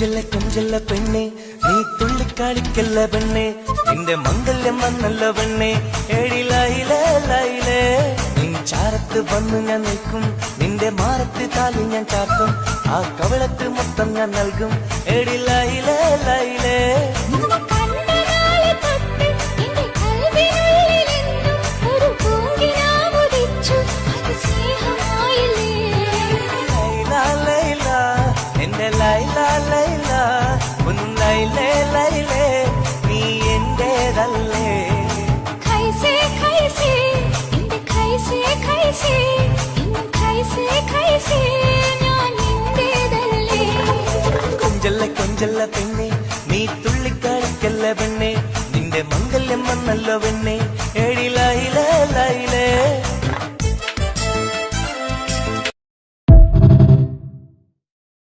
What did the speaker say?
കൊഞ്ചല്ല കൊഞ്ചല്ല പെണ്ണെ നീ തുള്ളിക്കാളിക്കല്ല പെണ്ണെ നിന്റെ മംഗല്യം വന്നല്ല പെണ്ണെ ഏഴിലായിലേ ലൈലേ നിൻ ചാരത്ത് വന്നു ഞാൻ നിൽക്കും നിന്റെ മാറത്ത് താലി ഞാൻ ചാർത്തും ആ കവളത്ത് മൊത്തം ഞാൻ നൽകും ഏഴിലായിലേ ലൈലേ ലൈല ലൈല ഉന്നും ലൈലേ ലൈലേ നീ എന്റേതല്ലേ ഖൈസേ ഖൈസേ എന്റെ ഖൈസേ ഖൈസേ ഇന്നും ഖൈസേ ഖൈസേ ഞാൻ നിന്റേതല്ലേ കൊഞ്ചല്ല കൊഞ്ചല്ല പെണ്ണെ നീ തുള്ളിക്കാളിക്കല്ല പെണ്ണെ നിന്റെ മംഗല്യം വന്നല്ലോ പെണ്ണെ